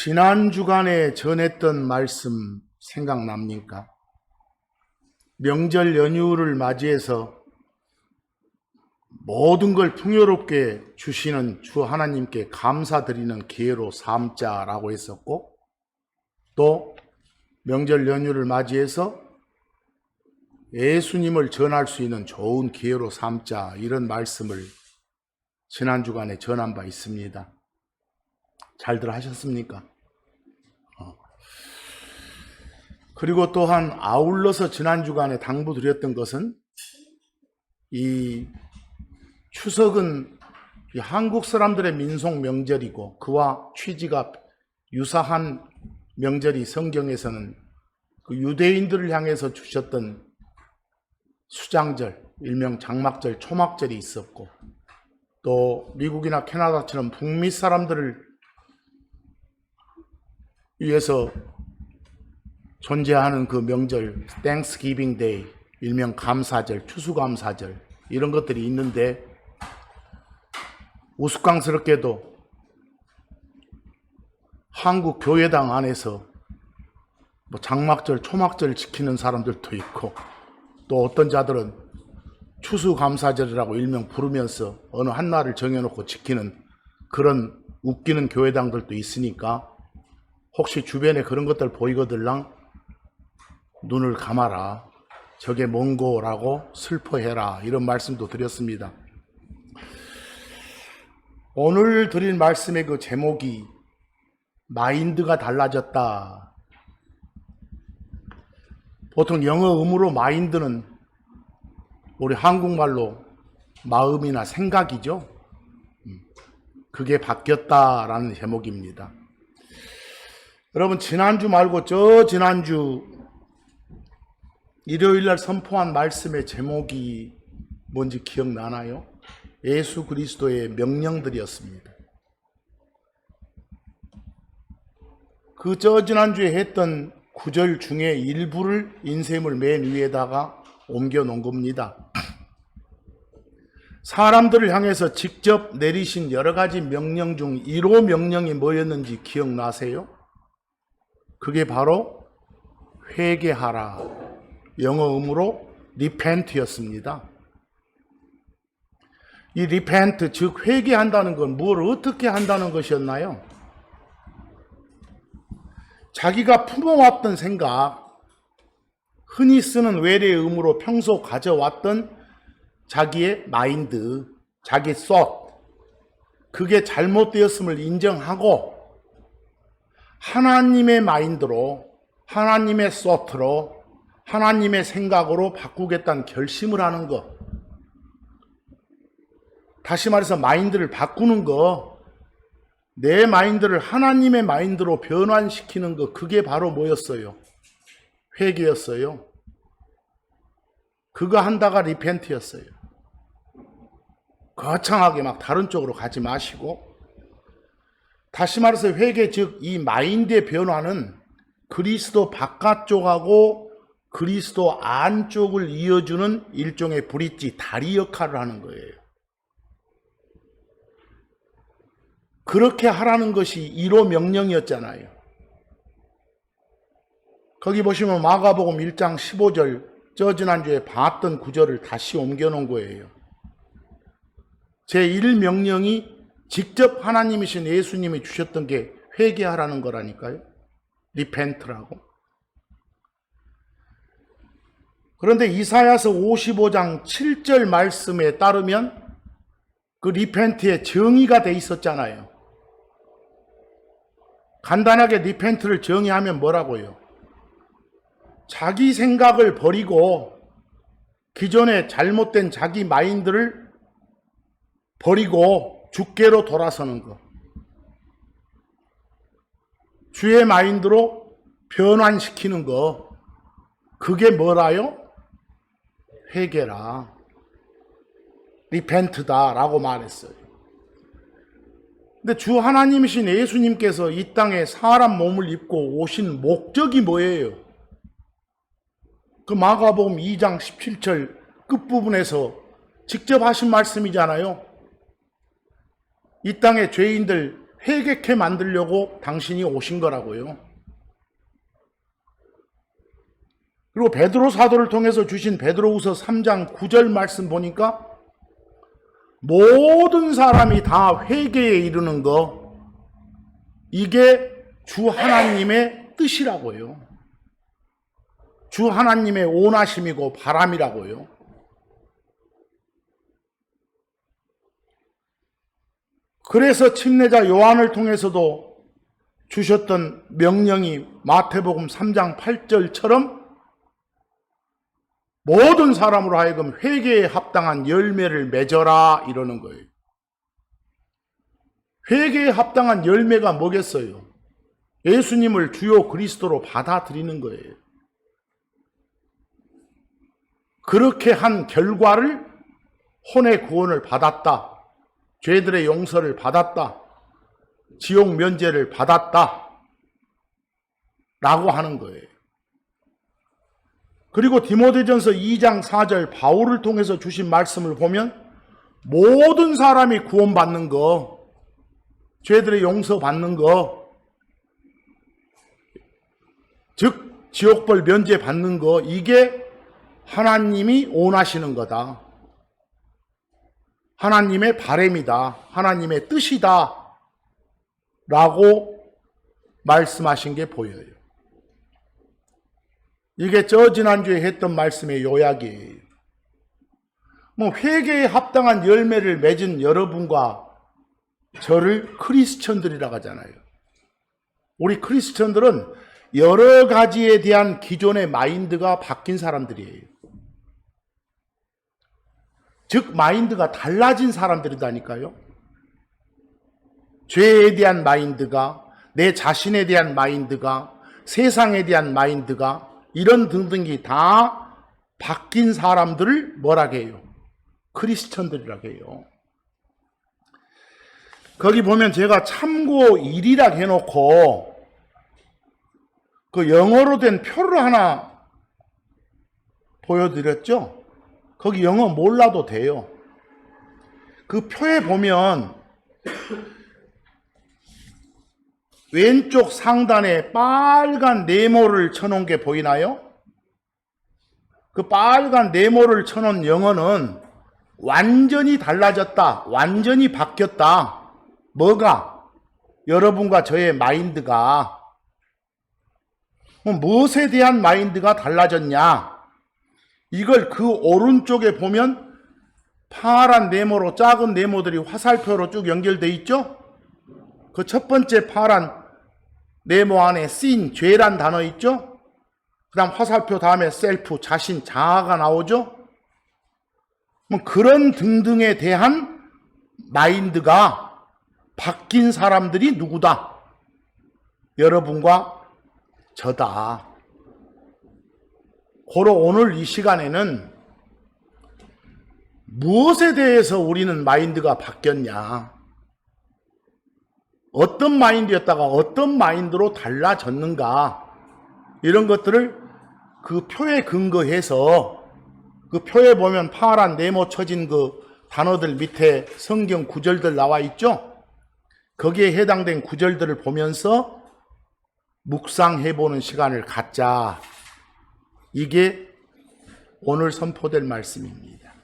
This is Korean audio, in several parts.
지난 주간에 전했던 말씀 생각납니까? 명절 연휴를 맞이해서 모든 걸 풍요롭게 주시는 주 하나님께 감사드리는 기회로 삼자라고 했었고, 또 명절 연휴를 맞이해서 예수님을 전할 수 있는 좋은 기회로 삼자, 이런 말씀을 지난 주간에 전한 바 있습니다. 잘들 하셨습니까? 그리고 또한 아울러서 지난 주간에 당부드렸던 것은, 이 추석은 이 한국 사람들의 민속 명절이고 그와 취지가 유사한 명절이 성경에서는 그 유대인들을 향해서 주셨던 수장절, 일명 장막절, 초막절이 있었고, 또 미국이나 캐나다처럼 북미 사람들을 위해서 존재하는 그 명절, Thanksgiving Day, 일명 감사절, 추수감사절, 이런 것들이 있는데, 우스꽝스럽게도 한국 교회당 안에서 뭐 장막절, 초막절 지키는 사람들도 있고, 또 어떤 자들은 추수감사절이라고 일명 부르면서 어느 한 날을 정해놓고 지키는 그런 웃기는 교회당들도 있으니까, 혹시 주변에 그런 것들 보이거들랑 눈을 감아라, 저게 뭔고라고 슬퍼해라, 이런 말씀도 드렸습니다. 오늘 드릴 말씀의 그 제목이 마인드가 달라졌다. 보통 영어 음으로 마인드는 우리 한국말로 마음이나 생각이죠. 그게 바뀌었다라는 제목입니다. 여러분, 지난주 말고 지난주 일요일날 선포한 말씀의 제목이 뭔지 기억나나요? 예수 그리스도의 명령들이었습니다. 그 지난주에 했던 구절 중에 일부를 인쇄물 맨 위에다가 옮겨 놓은 겁니다. 사람들을 향해서 직접 내리신 여러 가지 명령 중 1호 명령이 뭐였는지 기억나세요? 그게 바로 회개하라, 영어 음으로 repent였습니다. 이 repent, 즉 회개한다는 건 뭘 어떻게 한다는 것이었나요? 자기가 품어왔던 생각, 흔히 쓰는 외래의 음으로 평소 가져왔던 자기의 마인드, 자기 thought, 그게 잘못되었음을 인정하고 하나님의 마인드로, 하나님의 thought로, 하나님의 생각으로 바꾸겠다는 결심을 하는 것. 다시 말해서 마인드를 바꾸는 거, 내 마인드를 하나님의 마인드로 변환시키는 거, 그게 바로 뭐였어요? 회개였어요. 그거 한다가 리펜트였어요. 거창하게 막 다른 쪽으로 가지 마시고, 다시 말해서 회개, 즉 이 마인드의 변화는 그리스도 바깥쪽하고 그리스도 안쪽을 이어주는 일종의 브릿지, 다리 역할을 하는 거예요. 그렇게 하라는 것이 1호 명령이었잖아요. 거기 보시면 마가복음 1장 15절, 지난주에 봤던 구절을 다시 옮겨놓은 거예요. 제1명령이 직접 하나님이신 예수님이 주셨던 게 회개하라는 거라니까요. 리펜트라고. 그런데 이사야서 55장 7절 말씀에 따르면 그 리펜트의 정의가 돼 있었잖아요. 간단하게 리펜트를 정의하면 뭐라고요? 자기 생각을 버리고 기존의 잘못된 자기 마인드를 버리고 주께로 돌아서는 것. 주의 마인드로 변환시키는 것. 그게 뭐라요? 회개라. 리펜트다라고 말했어요. 근데 주 하나님이신 예수님께서 이 땅에 사람 몸을 입고 오신 목적이 뭐예요? 그 마가복음 2장 17절 끝부분에서 직접 하신 말씀이잖아요. 이 땅에 죄인들 회개케 만들려고 당신이 오신 거라고요. 그리고 베드로 사도를 통해서 주신 베드로후서 3장 9절 말씀 보니까 모든 사람이 다 회개에 이르는 거, 이게 주 하나님의 뜻이라고요. 주 하나님의 원하심이고 바람이라고요. 그래서 침례자 요한을 통해서도 주셨던 명령이 마태복음 3장 8절처럼 모든 사람으로 하여금 회개에 합당한 열매를 맺어라 이러는 거예요. 회개에 합당한 열매가 뭐겠어요? 예수님을 주요 그리스도로 받아들이는 거예요. 그렇게 한 결과를 혼의 구원을 받았다, 죄들의 용서를 받았다, 지옥 면제를 받았다 라고 하는 거예요. 그리고 디모데전서 2장 4절 바울을 통해서 주신 말씀을 보면 모든 사람이 구원받는 거, 죄들의 용서받는 거, 즉 지옥벌 면제 받는 거, 이게 하나님이 원하시는 거다, 하나님의 바람이다, 하나님의 뜻이다 라고 말씀하신 게 보여요. 이게 지난주에 했던 말씀의 요약이에요. 회개에 합당한 열매를 맺은 여러분과 저를 크리스천들이라고 하잖아요. 우리 크리스천들은 여러 가지에 대한 기존의 마인드가 바뀐 사람들이에요. 즉 마인드가 달라진 사람들이다니까요. 죄에 대한 마인드가, 내 자신에 대한 마인드가, 세상에 대한 마인드가, 이런 등등이 다 바뀐 사람들을 뭐라고 해요? 크리스천들이라고 해요. 거기 보면 제가 참고 1이라고 해놓고 그 영어로 된 표를 하나 보여드렸죠? 거기 영어 몰라도 돼요. 그 표에 보면 왼쪽 상단에 빨간 네모를 쳐놓은 게 보이나요? 그 빨간 네모를 쳐놓은 영어는 완전히 달라졌다, 완전히 바뀌었다. 뭐가? 여러분과 저의 마인드가. 무엇에 대한 마인드가 달라졌냐? 이걸 그 오른쪽에 보면 파란 네모로, 작은 네모들이 화살표로 쭉 연결되어 있죠? 그 첫 번째 파란 네모 안에 sin, 죄란 단어 있죠? 그 다음 화살표 다음에 셀프, 자신, 자아가 나오죠? 그런 등등에 대한 마인드가 바뀐 사람들이 누구다? 여러분과 저다. 고로 오늘 이 시간에는 무엇에 대해서 우리는 마인드가 바뀌었냐, 어떤 마인드였다가 어떤 마인드로 달라졌는가, 이런 것들을 그 표에 근거해서, 그 표에 보면 파란 네모 쳐진 그 단어들 밑에 성경 구절들 나와 있죠? 거기에 해당된 구절들을 보면서 묵상해보는 시간을 갖자. 이게 오늘 선포될 말씀입니다.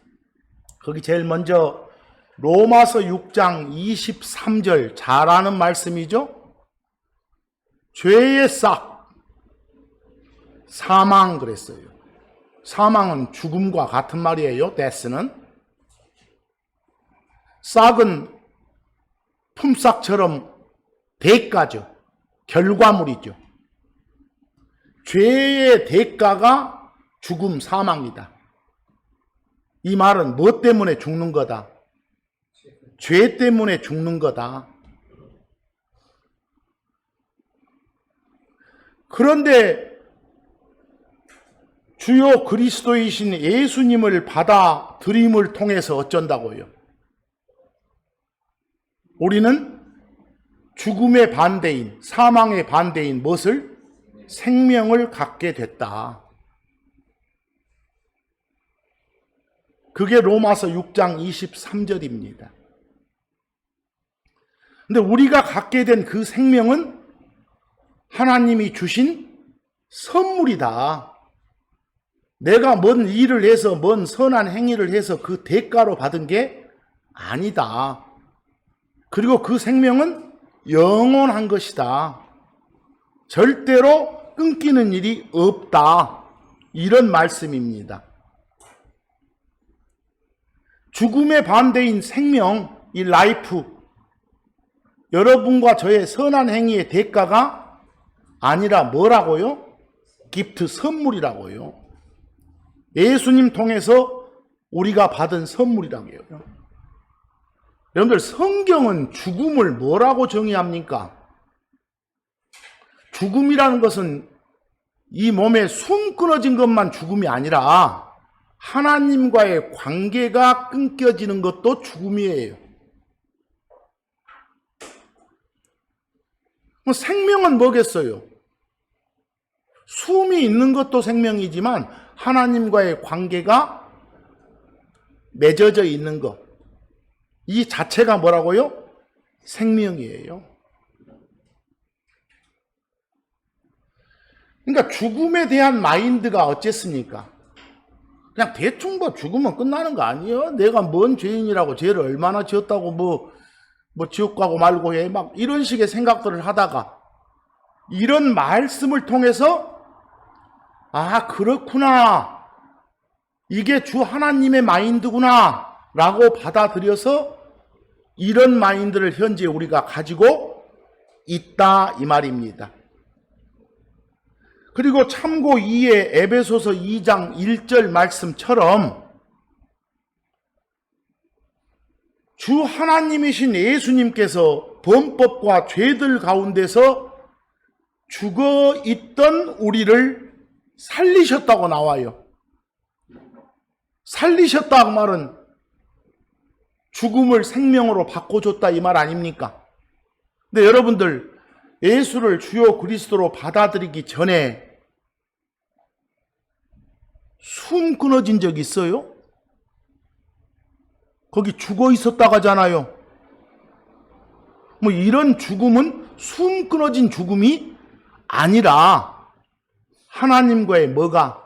거기 제일 먼저 로마서 6장 23절 잘 아는 말씀이죠? 죄의 싹, 사망 그랬어요. 사망은 죽음과 같은 말이에요. 데스는. 싹은 품삯처럼 대가죠. 결과물이죠. 죄의 대가가 죽음, 사망이다. 이 말은 무엇 때문에 죽는 거다? 죄 때문에 죽는 거다. 그런데 주요 그리스도이신 예수님을 받아들임을 통해서 어쩐다고요? 우리는 죽음의 반대인, 사망의 반대인 무엇을? 생명을 갖게 됐다. 그게 로마서 6장 23절입니다. 근데 우리가 갖게 된 그 생명은 하나님이 주신 선물이다. 내가 뭔 일을 해서 뭔 선한 행위를 해서 그 대가로 받은 게 아니다. 그리고 그 생명은 영원한 것이다. 절대로 끊기는 일이 없다. 이런 말씀입니다. 죽음의 반대인 생명, 이 라이프, 여러분과 저의 선한 행위의 대가가 아니라 뭐라고요? 기프트, 선물이라고요. 예수님 통해서 우리가 받은 선물이라고요. 여러분들, 성경은 죽음을 뭐라고 정의합니까? 죽음이라는 것은 이 몸에 숨 끊어진 것만 죽음이 아니라 하나님과의 관계가 끊겨지는 것도 죽음이에요. 생명은 뭐겠어요? 숨이 있는 것도 생명이지만 하나님과의 관계가 맺어져 있는 것, 이 자체가 뭐라고요? 생명이에요. 그러니까 죽음에 대한 마인드가 어쨌습니까? 그냥 대충 죽으면 끝나는 거 아니에요? 내가 뭔 죄인이라고, 죄를 얼마나 지었다고 뭐 지옥 가고 말고 해, 막 이런 식의 생각들을 하다가 이런 말씀을 통해서 아, 그렇구나, 이게 주 하나님의 마인드구나 라고 받아들여서 이런 마인드를 현재 우리가 가지고 있다, 이 말입니다. 그리고 참고 2의 에베소서 2장 1절 말씀처럼 주 하나님이신 예수님께서 범법과 죄들 가운데서 죽어 있던 우리를 살리셨다고 나와요. 살리셨다 그 말은 죽음을 생명으로 바꿔줬다 이 말 아닙니까? 근데 여러분들, 예수를 주요 그리스도로 받아들이기 전에 숨 끊어진 적 있어요? 거기 죽어 있었다고 하잖아요. 뭐 이런 죽음은 숨 끊어진 죽음이 아니라 하나님과의 뭐가?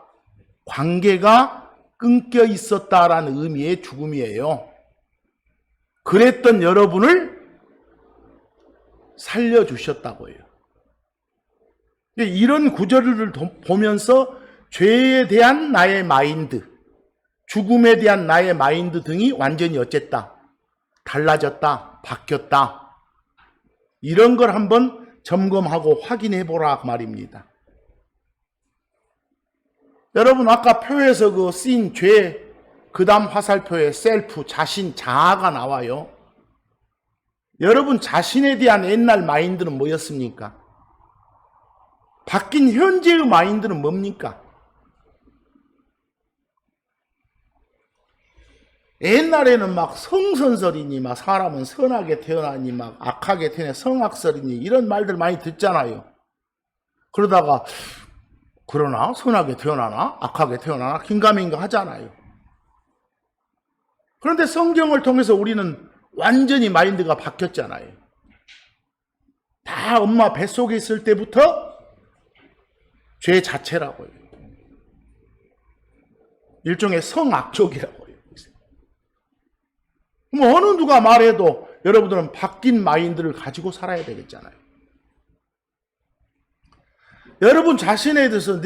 관계가 끊겨 있었다라는 의미의 죽음이에요. 그랬던 여러분을 살려주셨다고 해요. 이런 구절을 보면서 죄에 대한 나의 마인드, 죽음에 대한 나의 마인드 등이 완전히 어쨌다? 달라졌다, 바뀌었다. 이런 걸 한번 점검하고 확인해 보라 그 말입니다. 여러분, 아까 표에서 그 쓰인 죄, 그 다음 화살표에 셀프, 자신, 자아가 나와요. 여러분 자신에 대한 옛날 마인드는 뭐였습니까? 바뀐 현재의 마인드는 뭡니까? 옛날에는 막 성선설이니, 막 사람은 선하게 태어나니, 막 악하게 태어나 성악설이니, 이런 말들 많이 듣잖아요. 그러다가, 그러나? 선하게 태어나나? 악하게 태어나나? 긴가민가 하잖아요. 그런데 성경을 통해서 우리는 완전히 마인드가 바뀌었잖아요. 다 엄마 뱃속에 있을 때부터 죄 자체라고요. 일종의 성악족이라고요. 뭐 어느 누가 말해도 여러분들은 바뀐 마인드를 가지고 살아야 되겠잖아요. 여러분 자신에 대해서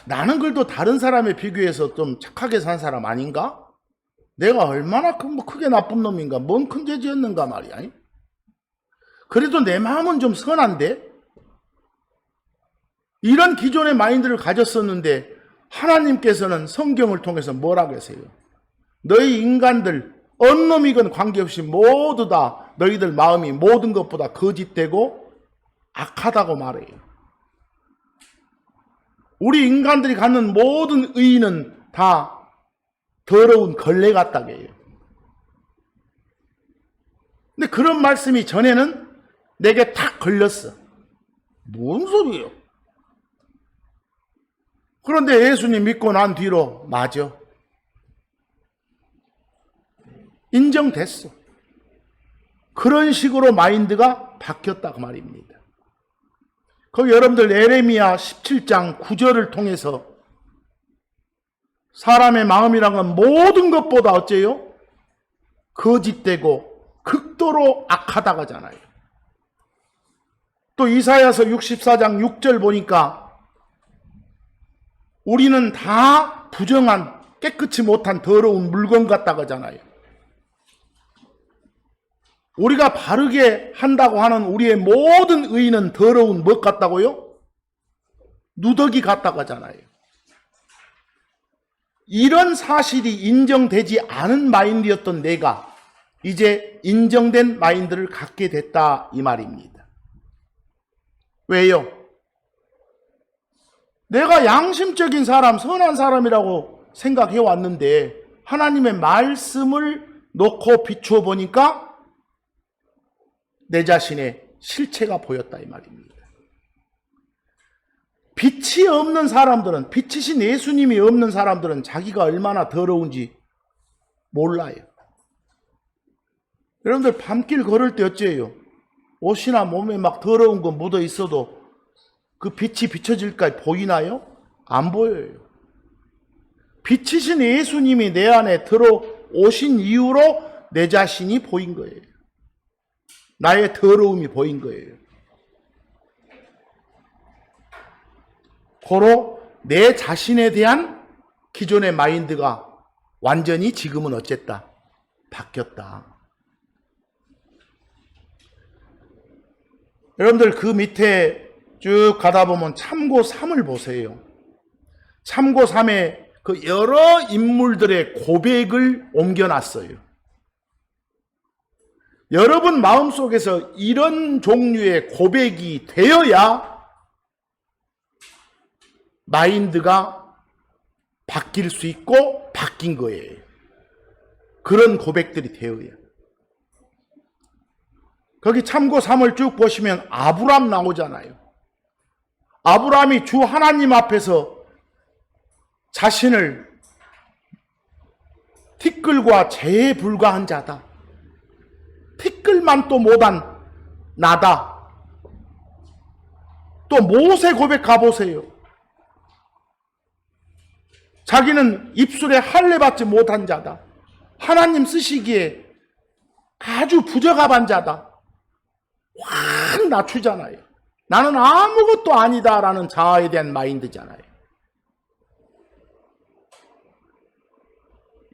나는 그래도 다른 사람에 비교해서 좀 착하게 산 사람 아닌가? 내가 얼마나 크게 나쁜 놈인가? 뭔 큰 죄 지었는가 말이야. 그래도 내 마음은 좀 선한데? 이런 기존의 마인드를 가졌었는데 하나님께서는 성경을 통해서 뭐라 계세요? 너희 인간들 어느 놈이건 관계없이 모두 다 너희들 마음이 모든 것보다 거짓되고 악하다고 말해요. 우리 인간들이 갖는 모든 의의는 다 더러운 걸레 같다고 해요. 근데 그런 말씀이 전에는 내게 탁 걸렸어. 뭔 소리예요? 그런데 예수님 믿고 난 뒤로 맞아. 인정됐어. 그런 식으로 마인드가 바뀌었다 그 말입니다. 거기 여러분들 에레미야 17장 9절을 통해서 사람의 마음이란 건 모든 것보다 어째요? 거짓되고 극도로 악하다가잖아요. 또 이사야서 64장 6절 보니까 우리는 다 부정한 깨끗이 못한 더러운 물건 같다가잖아요. 우리가 바르게 한다고 하는 우리의 모든 의는 더러운 것 같다고요? 누더기 같다가잖아요. 이런 사실이 인정되지 않은 마인드였던 내가 이제 인정된 마인드를 갖게 됐다 이 말입니다. 왜요? 내가 양심적인 사람, 선한 사람이라고 생각해 왔는데 하나님의 말씀을 놓고 비추어 보니까 내 자신의 실체가 보였다 이 말입니다. 빛이 없는 사람들은, 빛이신 예수님이 없는 사람들은 자기가 얼마나 더러운지 몰라요. 여러분들 밤길 걸을 때 어째요? 옷이나 몸에 막 더러운 거 묻어 있어도 그 빛이 비춰질까 보이나요? 안 보여요. 빛이신 예수님이 내 안에 들어오신 이후로 내 자신이 보인 거예요. 나의 더러움이 보인 거예요. 고로 내 자신에 대한 기존의 마인드가 완전히 지금은 어쨌다? 바뀌었다. 여러분들 그 밑에 쭉 가다 보면 참고 3을 보세요. 참고 3에 그 여러 인물들의 고백을 옮겨놨어요. 여러분 마음속에서 이런 종류의 고백이 되어야 마인드가 바뀔 수 있고 바뀐 거예요. 그런 고백들이 되어야. 거기 참고 3을 쭉 보시면 아브람 나오잖아요. 아브람이 주 하나님 앞에서 자신을 티끌과 재에 불과한 자다. 티끌만 또 못한 나다. 또 모세 고백 가보세요. 자기는 입술에 할례 받지 못한 자다. 하나님 쓰시기에 아주 부적합한 자다. 확 낮추잖아요. 나는 아무것도 아니다라는 자아에 대한 마인드잖아요.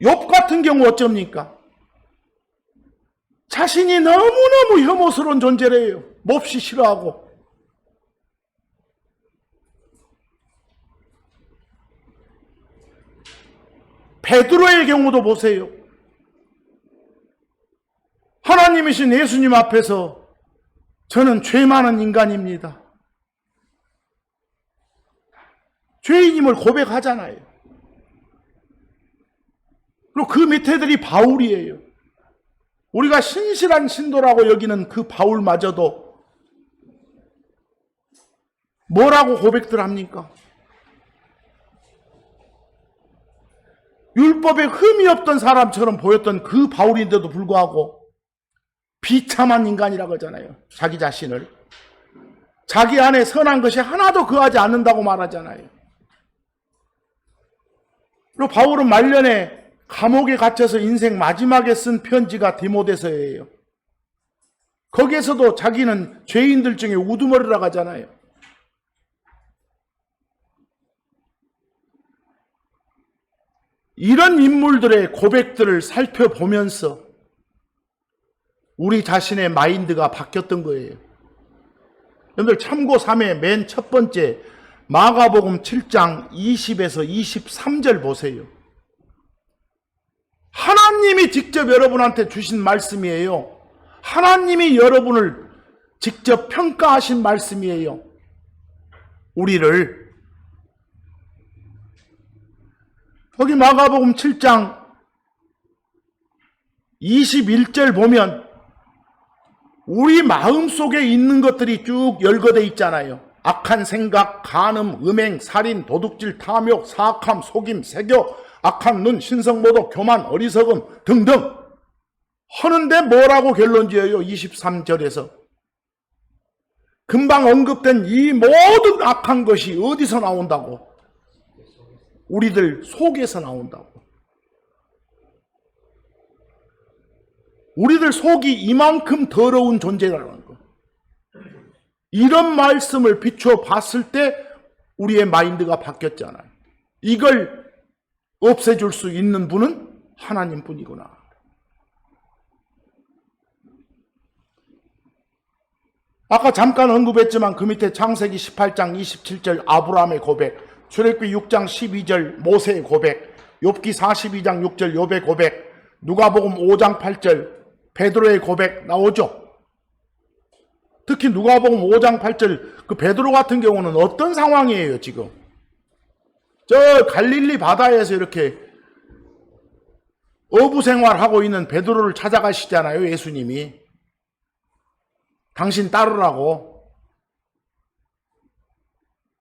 욥 같은 경우 어쩝니까? 자신이 너무너무 혐오스러운 존재래요. 몹시 싫어하고. 베드로의 경우도 보세요. 하나님이신 예수님 앞에서 저는 죄 많은 인간입니다. 죄인임을 고백하잖아요. 그리고 그 밑에들이 바울이에요. 우리가 신실한 신도라고 여기는 그 바울마저도 뭐라고 고백들 합니까? 율법에 흠이 없던 사람처럼 보였던 그 바울인데도 불구하고 비참한 인간이라고 하잖아요. 자기 자신을. 자기 안에 선한 것이 하나도 거하지 않는다고 말하잖아요. 그리고 바울은 말년에 감옥에 갇혀서 인생 마지막에 쓴 편지가 디모데서예요. 거기에서도 자기는 죄인들 중에 우두머리라고 하잖아요. 이런 인물들의 고백들을 살펴보면서 우리 자신의 마인드가 바뀌었던 거예요. 여러분들 참고 3의 맨 첫 번째 마가복음 7장 20에서 23절 보세요. 하나님이 직접 여러분한테 주신 말씀이에요. 하나님이 여러분을 직접 평가하신 말씀이에요. 우리를. 여기 마가복음 7장 21절 보면 우리 마음속에 있는 것들이 쭉 열거돼 있잖아요. 악한 생각, 간음, 음행, 살인, 도둑질, 탐욕, 사악함, 속임, 세교, 악한 눈, 신성모독, 교만, 어리석음 등등. 하는데 뭐라고 결론 지어요? 23절에서. 금방 언급된 이 모든 악한 것이 어디서 나온다고? 우리들 속에서 나온다고. 우리들 속이 이만큼 더러운 존재라는 거. 이런 말씀을 비추어 봤을 때 우리의 마인드가 바뀌었잖아요. 이걸 없애줄 수 있는 분은 하나님뿐이구나. 아까 잠깐 언급했지만 그 밑에 창세기 18장 27절 아브라함의 고백, 출애굽기 6장 12절 모세의 고백, 욥기 42장 6절 욥의 고백, 누가복음 5장 8절 베드로의 고백 나오죠. 특히 누가복음 5장 8절 그 베드로 같은 경우는 어떤 상황이에요 지금? 저 갈릴리 바다에서 이렇게 어부 생활하고 있는 베드로를 찾아가시잖아요, 예수님이. 당신 따르라고.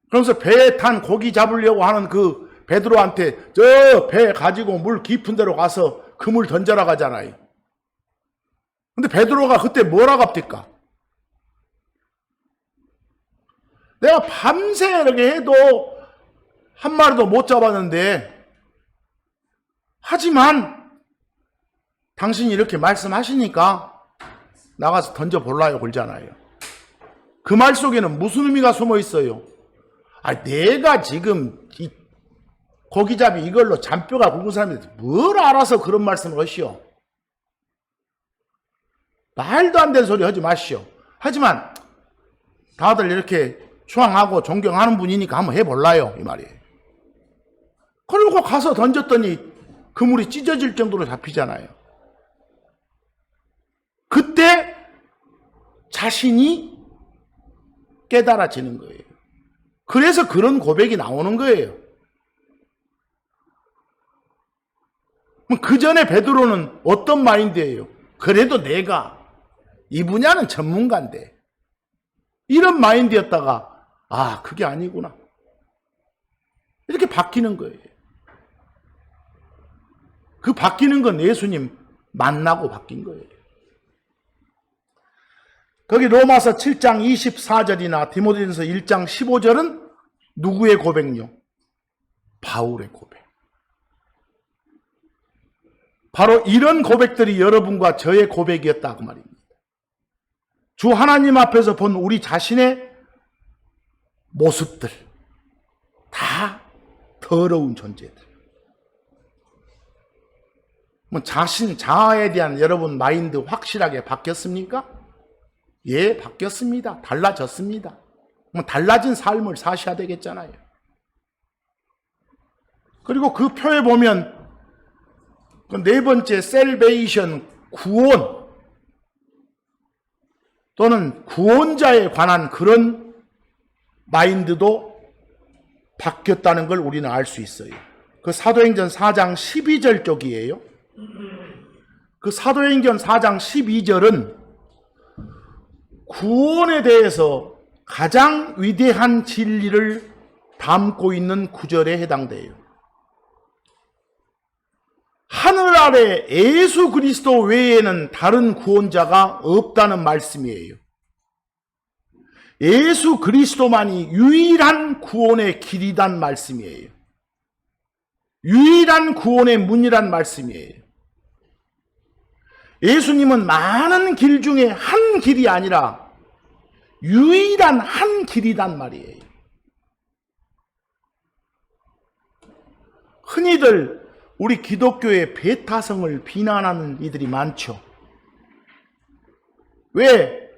그러면서 배에 탄 고기 잡으려고 하는 그 베드로한테 저 배 가지고 물 깊은 데로 가서 그물 던져라 가잖아요. 근데 베드로가 그때 뭐라 갑니까? 내가 밤새 이렇게 해도 한 마리도 못 잡았는데, 하지만 당신이 이렇게 말씀하시니까 나가서 던져볼라요 그러잖아요. 그 말 속에는 무슨 의미가 숨어 있어요? 내가 지금 이 고기잡이 이걸로 잔뼈가 굵은 사람인데 뭘 알아서 그런 말씀을 하시오? 말도 안 되는 소리 하지 마시오. 하지만 다들 이렇게 추앙하고 존경하는 분이니까 한번 해볼라요 이 말이에요. 그리고 가서 던졌더니 그물이 찢어질 정도로 잡히잖아요. 그때 자신이 깨달아지는 거예요. 그래서 그런 고백이 나오는 거예요. 그 전에 베드로는 어떤 마인드예요? 그래도 내가 이 분야는 전문가인데, 이런 마인드였다가 그게 아니구나 이렇게 바뀌는 거예요. 그 바뀌는 건 예수님 만나고 바뀐 거예요. 거기 로마서 7장 24절이나 디모데전서 1장 15절은 누구의 고백요? 바울의 고백. 바로 이런 고백들이 여러분과 저의 고백이었다 그 말입니다. 주 하나님 앞에서 본 우리 자신의 모습들, 다 더러운 존재들. 자신 자아에 대한 여러분 마인드 확실하게 바뀌었습니까? 예, 바뀌었습니다. 달라졌습니다. 달라진 삶을 사셔야 되겠잖아요. 그리고 그 표에 보면 그 네 번째 셀베이션, 구원 또는 구원자에 관한 그런 마인드도 바뀌었다는 걸 우리는 알 수 있어요. 그 사도행전 4장 12절 쪽이에요. 그 사도행전 4장 12절은 구원에 대해서 가장 위대한 진리를 담고 있는 구절에 해당돼요. 하늘 아래 예수 그리스도 외에는 다른 구원자가 없다는 말씀이에요. 예수 그리스도만이 유일한 구원의 길이란 말씀이에요. 유일한 구원의 문이란 말씀이에요. 예수님은 많은 길 중에 한 길이 아니라 유일한 한 길이란 말이에요. 흔히들 우리 기독교의 배타성을 비난하는 이들이 많죠. 왜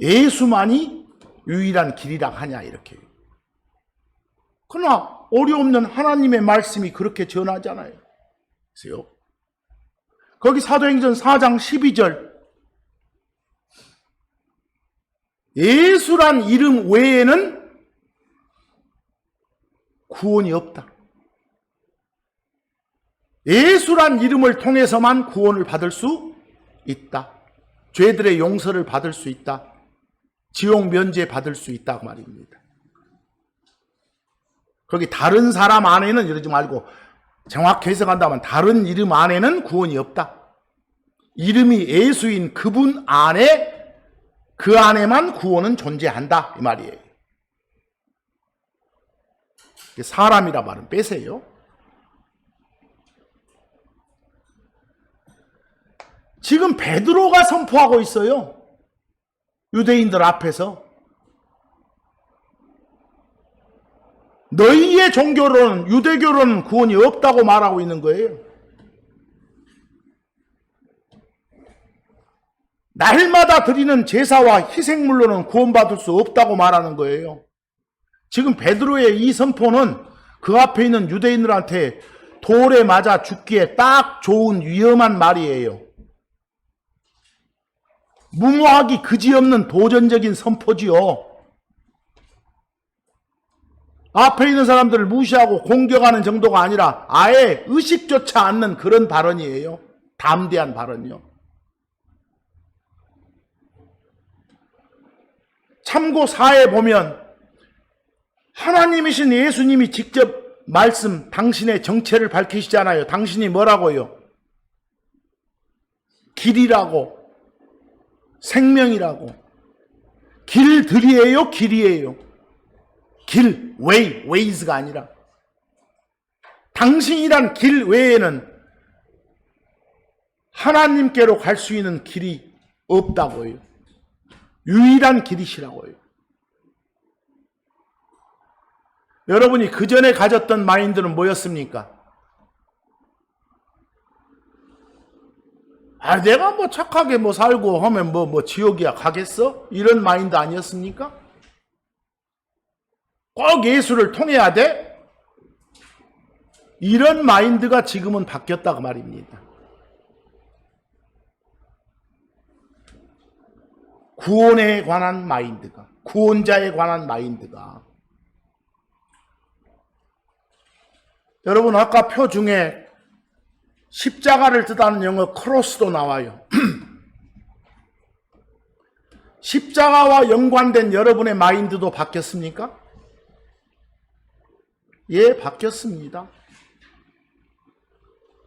예수만이 유일한 길이라 하냐 이렇게. 그러나 어려움는 하나님의 말씀이 그렇게 전하잖아요. 그래서 거기 사도행전 4장 12절 예수란 이름 외에는 구원이 없다. 예수란 이름을 통해서만 구원을 받을 수 있다. 죄들의 용서를 받을 수 있다. 지옥 면제 받을 수 있다 그 말입니다. 거기 다른 사람 안에는 이러지 말고 정확히 해석한다면 다른 이름 안에는 구원이 없다. 이름이 예수인 그분 안에, 그 안에만 구원은 존재한다 이 말이에요. 사람이라 말은 빼세요. 지금 베드로가 선포하고 있어요. 유대인들 앞에서. 너희의 종교로는, 유대교로는 구원이 없다고 말하고 있는 거예요. 날마다 드리는 제사와 희생물로는 구원받을 수 없다고 말하는 거예요. 지금 베드로의 이 선포는 그 앞에 있는 유대인들한테 돌에 맞아 죽기에 딱 좋은 위험한 말이에요. 무모하기 그지없는 도전적인 선포지요. 앞에 있는 사람들을 무시하고 공격하는 정도가 아니라 아예 의식조차 않는 그런 발언이에요. 담대한 발언이요. 참고 4에 보면 하나님이신 예수님이 직접 당신의 정체를 밝히시잖아요. 당신이 뭐라고요? 길이라고, 생명이라고. 길들이에요, 길이에요. 길, 웨이즈가 아니라. 당신이란 길 외에는 하나님께로 갈 수 있는 길이 없다고요. 유일한 길이시라고요. 여러분이 그 전에 가졌던 마인드는 뭐였습니까? 내가 뭐 착하게 뭐 살고 하면 뭐 지옥이야 가겠어? 이런 마인드 아니었습니까? 꼭 예수를 통해야 돼? 이런 마인드가 지금은 바뀌었다고 말입니다. 구원에 관한 마인드가, 구원자에 관한 마인드가. 여러분 아까 표 중에 십자가를 뜻하는 영어 크로스도 나와요. 십자가와 연관된 여러분의 마인드도 바뀌었습니까? 예, 바뀌었습니다.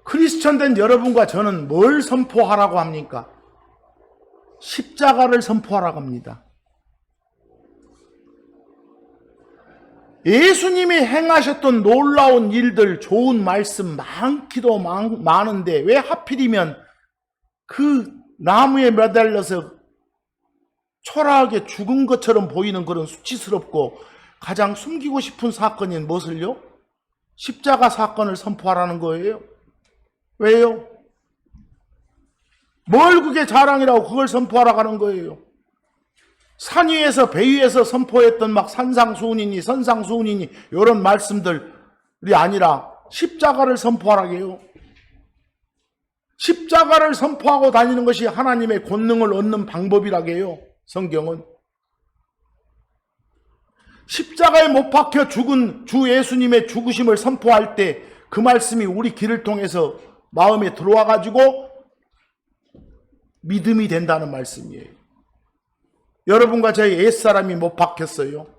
크리스천 된 여러분과 저는 뭘 선포하라고 합니까? 십자가를 선포하라고 합니다. 예수님이 행하셨던 놀라운 일들, 좋은 말씀 많기도 많은데 왜 하필이면 그 나무에 매달려서 초라하게 죽은 것처럼 보이는 그런 수치스럽고 가장 숨기고 싶은 사건인 무엇을요? 십자가 사건을 선포하라는 거예요. 왜요? 뭘 그게 자랑이라고 그걸 선포하라고 하는 거예요. 산 위에서 배 위에서 선포했던 막 산상수훈이니 선상수훈이니 이런 말씀들이 아니라 십자가를 선포하라고 해요. 십자가를 선포하고 다니는 것이 하나님의 권능을 얻는 방법이라고 해요. 성경은. 십자가에 못 박혀 죽은 주 예수님의 죽으심을 선포할 때 그 말씀이 우리 귀를 통해서 마음에 들어와 가지고 믿음이 된다는 말씀이에요. 여러분과 저희 옛사람이 못 박혔어요.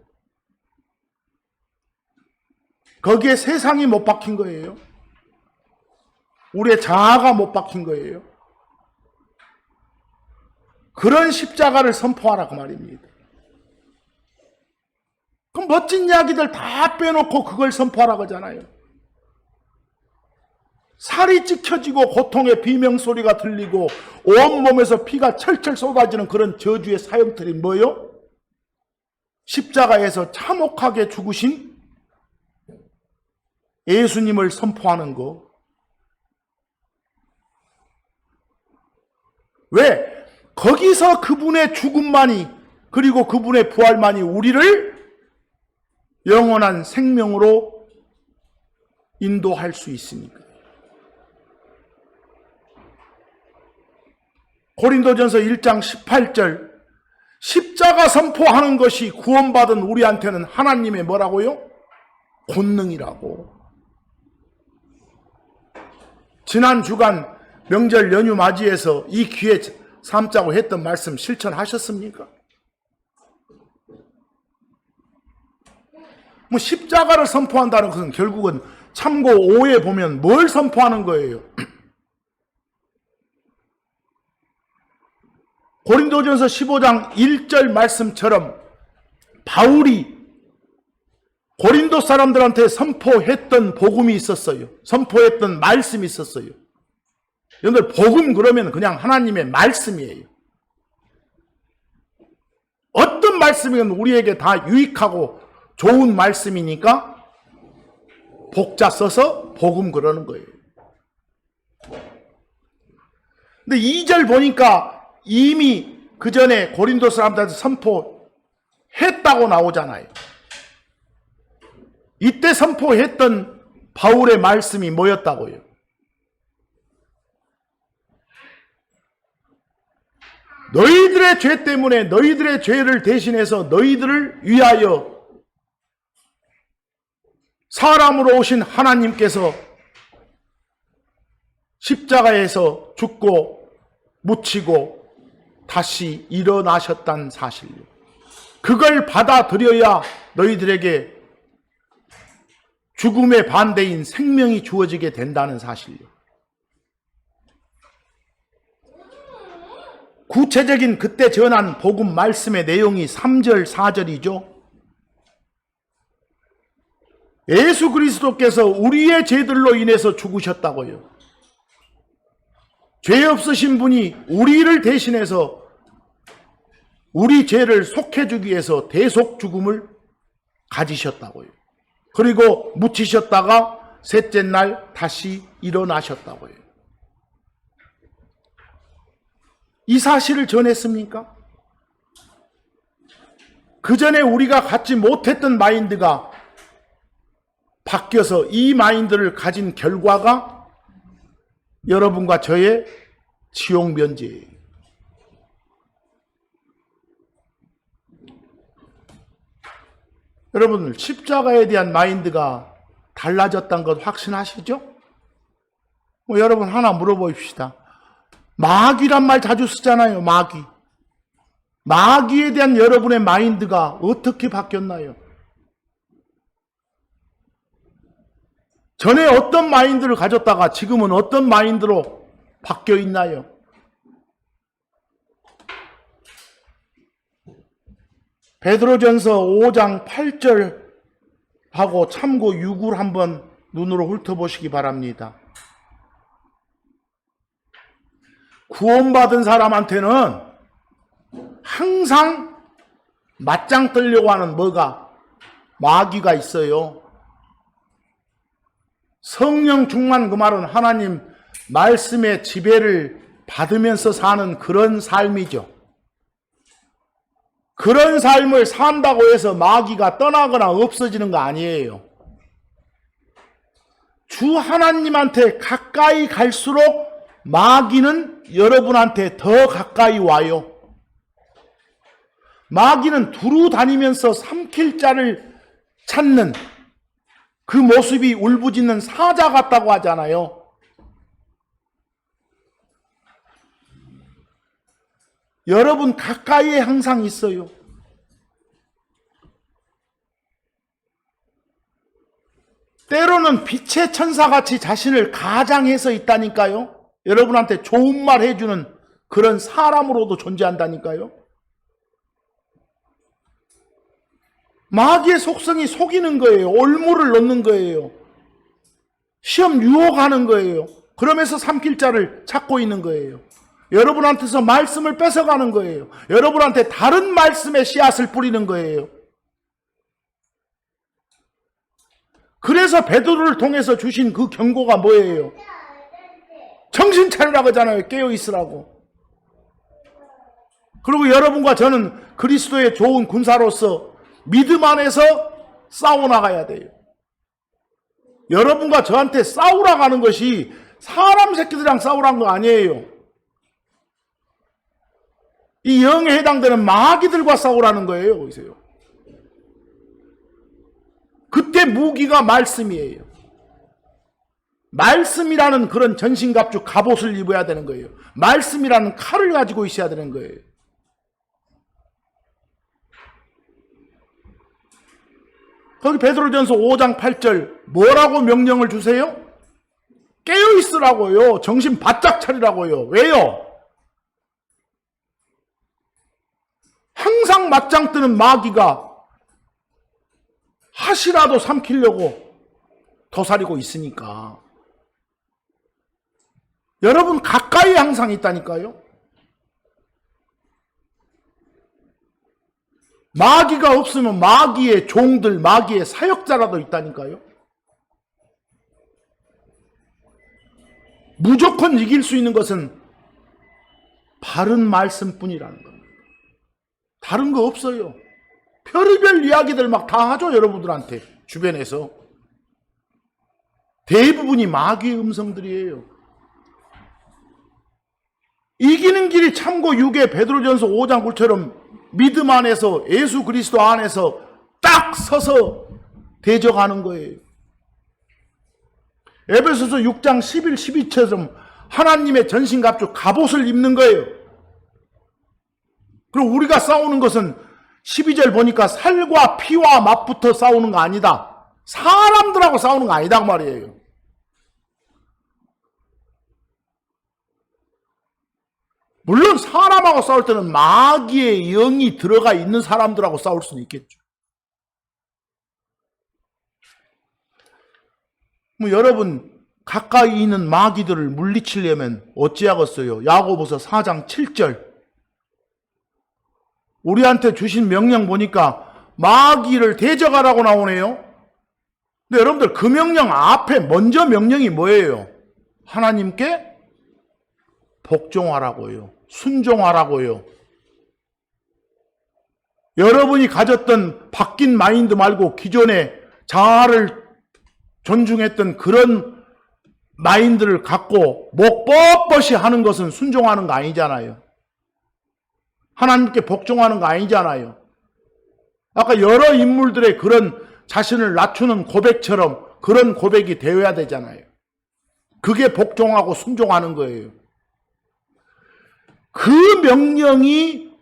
거기에 세상이 못 박힌 거예요. 우리의 자아가 못 박힌 거예요. 그런 십자가를 선포하라고 말입니다. 그럼 멋진 이야기들 다 빼놓고 그걸 선포하라고 하잖아요. 살이 찢겨지고 고통의 비명소리가 들리고 온몸에서 피가 철철 쏟아지는 그런 저주의 사형틀이 뭐예요? 십자가에서 참혹하게 죽으신 예수님을 선포하는 거. 왜? 거기서 그분의 죽음만이, 그리고 그분의 부활만이 우리를 영원한 생명으로 인도할 수 있으니까. 고린도전서 1장 18절, 십자가 선포하는 것이 구원받은 우리한테는 하나님의 뭐라고요? 권능이라고. 지난 주간 명절 연휴 맞이해서 이 기회 삼자고 했던 말씀 실천하셨습니까? 뭐 십자가를 선포한다는 것은 결국은 참고 5에 보면 뭘 선포하는 거예요? 고린도전서 15장 1절 말씀처럼 바울이 고린도 사람들한테 선포했던 복음이 있었어요. 선포했던 말씀이 있었어요. 여러분들, 복음 그러면 그냥 하나님의 말씀이에요. 어떤 말씀이건 우리에게 다 유익하고 좋은 말씀이니까 복자 써서 복음 그러는 거예요. 근데 2절 보니까 이미 그 전에 고린도 사람들한테 선포했다고 나오잖아요. 이때 선포했던 바울의 말씀이 뭐였다고요? 너희들의 죄 때문에 너희들의 죄를 대신해서 너희들을 위하여 사람으로 오신 하나님께서 십자가에서 죽고 묻히고 다시 일어나셨다는 사실요. 그걸 받아들여야 너희들에게 죽음의 반대인 생명이 주어지게 된다는 사실요. 구체적인 그때 전한 복음 말씀의 내용이 3절, 4절이죠. 예수 그리스도께서 우리의 죄들로 인해서 죽으셨다고요. 죄 없으신 분이 우리를 대신해서 우리 죄를 속해주기 위해서 대속 죽음을 가지셨다고요. 그리고 묻히셨다가 셋째 날 다시 일어나셨다고요. 이 사실을 전했습니까? 그 전에 우리가 갖지 못했던 마인드가 바뀌어서 이 마인드를 가진 결과가 여러분과 저의 지옥 면제예요. 여러분, 십자가에 대한 마인드가 달라졌다는 것 확신하시죠? 여러분 하나 물어봅시다. 마귀란 말 자주 쓰잖아요. 마귀. 마귀에 대한 여러분의 마인드가 어떻게 바뀌었나요? 전에 어떤 마인드를 가졌다가 지금은 어떤 마인드로 바뀌어 있나요? 베드로전서 5장 8절하고 참고 6을 한번 눈으로 훑어보시기 바랍니다. 구원받은 사람한테는 항상 맞짱 뜨려고 하는 뭐가? 마귀가 있어요. 성령 충만, 그 말은 하나님 말씀의 지배를 받으면서 사는 그런 삶이죠. 그런 삶을 산다고 해서 마귀가 떠나거나 없어지는 거 아니에요. 주 하나님한테 가까이 갈수록 마귀는 여러분한테 더 가까이 와요. 마귀는 두루 다니면서 삼킬 자를 찾는 그 모습이 울부짖는 사자 같다고 하잖아요. 여러분 가까이에 항상 있어요. 때로는 빛의 천사같이 자신을 가장해서 있다니까요. 여러분한테 좋은 말 해주는 그런 사람으로도 존재한다니까요. 마귀의 속성이 속이는 거예요. 올무를 놓는 거예요. 시험 유혹하는 거예요. 그러면서 삼킬 자를 찾고 있는 거예요. 여러분한테서 말씀을 뺏어가는 거예요. 여러분한테 다른 말씀의 씨앗을 뿌리는 거예요. 그래서 베드로를 통해서 주신 그 경고가 뭐예요? 정신 차리라고 하잖아요. 깨어 있으라고. 그리고 여러분과 저는 그리스도의 좋은 군사로서 믿음 안에서 싸워나가야 돼요. 여러분과 저한테 싸우라고 하는 것이 사람 새끼들이랑 싸우라는 거 아니에요. 이 영에 해당되는 마귀들과 싸우라는 거예요. 보세요. 그때 무기가 말씀이에요. 말씀이라는 그런 전신갑주 갑옷을 입어야 되는 거예요. 말씀이라는 칼을 가지고 있어야 되는 거예요. 거기 베드로전서 5장 8절 뭐라고 명령을 주세요? 깨어 있으라고요. 정신 바짝 차리라고요. 왜요? 항상 맞짱 뜨는 마귀가 하시라도 삼키려고 도사리고 있으니까 여러분 가까이 항상 있다니까요. 마귀가 없으면 마귀의 종들, 마귀의 사역자라도 있다니까요. 무조건 이길 수 있는 것은 바른 말씀뿐이라는 겁니다. 다른 거 없어요. 별의별 이야기들 막 다 하죠, 여러분들한테. 주변에서. 대부분이 마귀의 음성들이에요. 이기는 길이 참고 육에 베드로전서 5장 9처럼 믿음 안에서 예수 그리스도 안에서 딱 서서 대적하는 거예요. 에베소서 6장 11, 12처럼 하나님의 전신갑주 갑옷을 입는 거예요. 그리고 우리가 싸우는 것은 12절 보니까 살과 피와 맞붙어 싸우는 거 아니다. 사람들하고 싸우는 거 아니다 그 말이에요. 물론 사람하고 싸울 때는 마귀의 영이 들어가 있는 사람들하고 싸울 수는 있겠죠. 뭐 여러분 가까이 있는 마귀들을 물리치려면 어찌하겠어요? 야고보서 4장 7절 우리한테 주신 명령 보니까 마귀를 대적하라고 나오네요. 근데 여러분들 그 명령 앞에 먼저 명령이 뭐예요? 하나님께 복종하라고요. 순종하라고요. 여러분이 가졌던 바뀐 마인드 말고 기존에 자아를 존중했던 그런 마인드를 갖고 목 뻣뻣이 하는 것은 순종하는 거 아니잖아요. 하나님께 복종하는 거 아니잖아요. 아까 여러 인물들의 그런 자신을 낮추는 고백처럼 그런 고백이 되어야 되잖아요. 그게 복종하고 순종하는 거예요. 그 명령이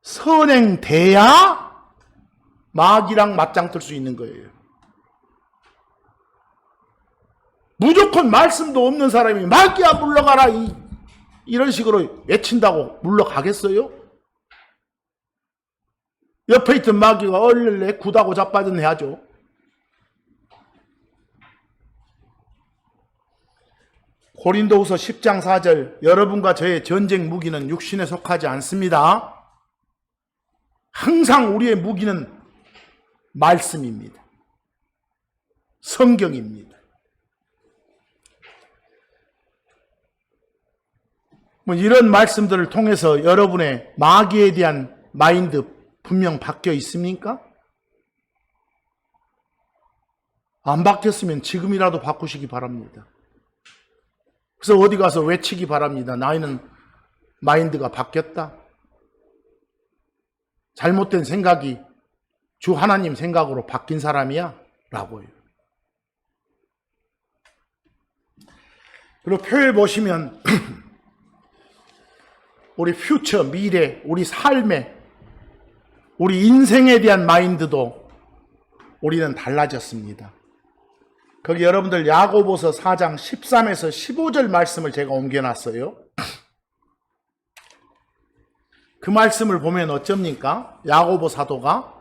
선행돼야 마귀랑 맞짱 뜰 수 있는 거예요. 무조건 말씀도 없는 사람이 마귀야 물러가라 이런 식으로 외친다고 물러가겠어요? 옆에 있던 마귀가 얼레 굳하고 자빠졌네 하죠. 고린도후서 10장 4절 여러분과 저의 전쟁 무기는 육신에 속하지 않습니다. 항상 우리의 무기는 말씀입니다. 성경입니다. 뭐 이런 말씀들을 통해서 여러분의 마귀에 대한 마인드 분명 바뀌어 있습니까? 안 바뀌었으면 지금이라도 바꾸시기 바랍니다. 그래서 어디 가서 외치기 바랍니다. 나는 마인드가 바뀌었다. 잘못된 생각이 주 하나님 생각으로 바뀐 사람이야 라고요. 그리고 표에 보시면 우리 퓨처, 미래, 우리 삶에, 우리 인생에 대한 마인드도 우리는 달라졌습니다. 거기 여러분들 야고보서 4장 13에서 15절 말씀을 제가 옮겨놨어요. 그 말씀을 보면 어쩝니까? 야고보 사도가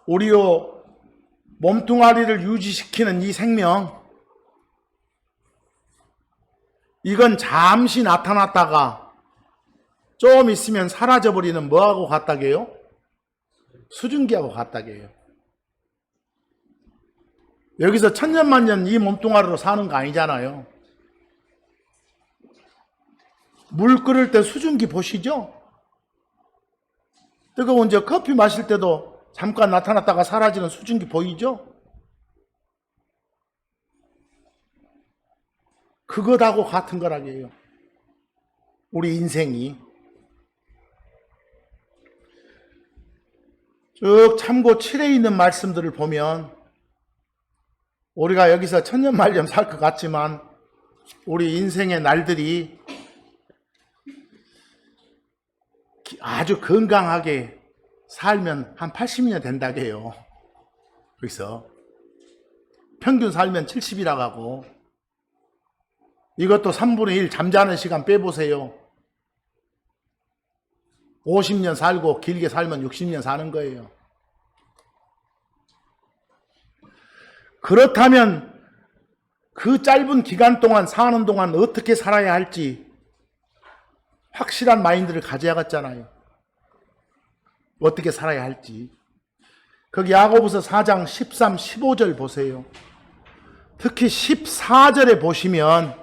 우리요 몸뚱아리를 유지시키는 이 생명, 이건 잠시 나타났다가 좀 있으면 사라져버리는 뭐하고 같다게요? 수증기하고 같다게요. 여기서 천년만년 이 몸뚱아리로 사는 거 아니잖아요. 물 끓일 때 수증기 보시죠? 뜨거운 이제 커피 마실 때도 잠깐 나타났다가 사라지는 수증기 보이죠? 그것하고 같은 거라게요. 우리 인생이. 쭉 참고 7에 있는 말씀들을 보면 우리가 여기서 천년만년 살 것 같지만 우리 인생의 날들이 아주 건강하게 살면 한 80년 된다게요. 그래서 평균 살면 70이라고 하고 이것도 3분의 1 잠자는 시간 빼보세요. 50년 살고 길게 살면 60년 사는 거예요. 그렇다면 그 짧은 기간 동안 사는 동안 어떻게 살아야 할지 확실한 마인드를 가져야겠잖아요. 어떻게 살아야 할지. 거기 야고보서 4장 13, 15절 보세요. 특히 14절에 보시면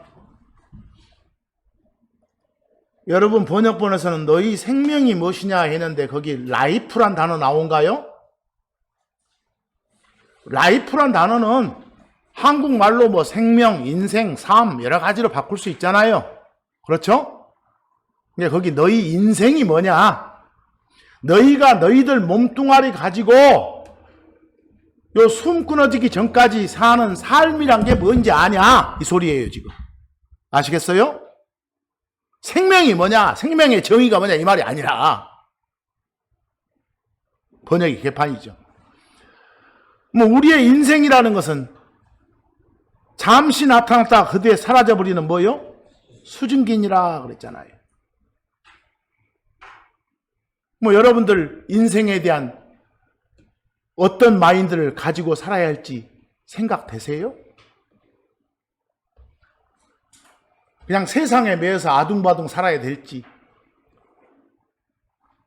여러분 번역본에서는 너희 생명이 무엇이냐 했는데 거기 라이프란 단어 나온가요? 라이프란 단어는 한국말로 뭐 생명, 인생, 삶 여러 가지로 바꿀 수 있잖아요. 그렇죠? 근데 거기 너희 인생이 뭐냐? 너희가 너희들 몸뚱아리 가지고 요 숨 끊어지기 전까지 사는 삶이란 게 뭔지 아냐? 이 소리예요, 지금. 아시겠어요? 생명이 뭐냐? 생명의 정의가 뭐냐? 이 말이 아니라. 번역이 개판이죠. 뭐, 우리의 인생이라는 것은 잠시 나타났다가 그 뒤에 사라져버리는 뭐요? 수증기니라 그랬잖아요. 뭐, 여러분들 인생에 대한 어떤 마인드를 가지고 살아야 할지 생각되세요? 그냥 세상에 매여서 아둥바둥 살아야 될지,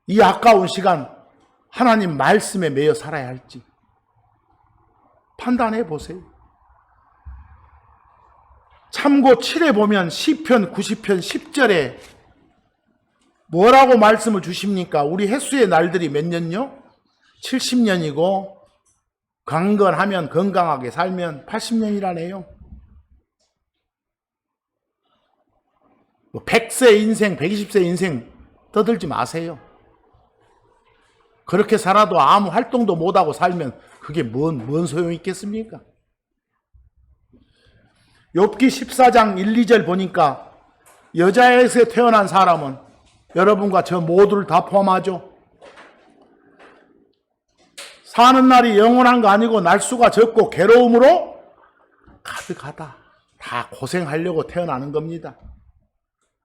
이 아까운 시간 하나님 말씀에 매여 살아야 할지 판단해 보세요. 참고 7에 보면 시편 90편 10절에 뭐라고 말씀을 주십니까? 우리 햇수의 날들이 몇 년요? 70년이고 강건하면 건강하게 살면 80년이라네요. 100세 인생, 120세 인생 떠들지 마세요. 그렇게 살아도 아무 활동도 못하고 살면 그게 뭔 소용이 있겠습니까? 욥기 14장 1, 2절 보니까 여자에서 태어난 사람은 여러분과 저 모두를 다 포함하죠. 사는 날이 영원한 거 아니고 날수가 적고 괴로움으로 가득하다. 다 고생하려고 태어나는 겁니다.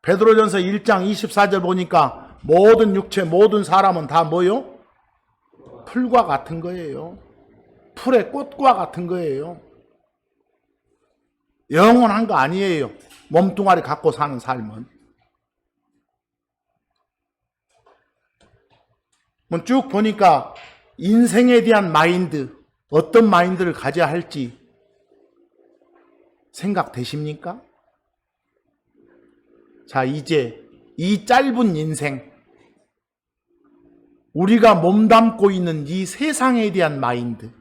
베드로전서 1장 24절 보니까 모든 육체, 모든 사람은 다 뭐요? 풀과 같은 거예요. 풀의 꽃과 같은 거예요. 영원한 거 아니에요. 몸뚱아리 갖고 사는 삶은. 쭉 보니까 인생에 대한 마인드, 어떤 마인드를 가져야 할지 생각되십니까? 자, 이제 이 짧은 인생, 우리가 몸담고 있는 이 세상에 대한 마인드,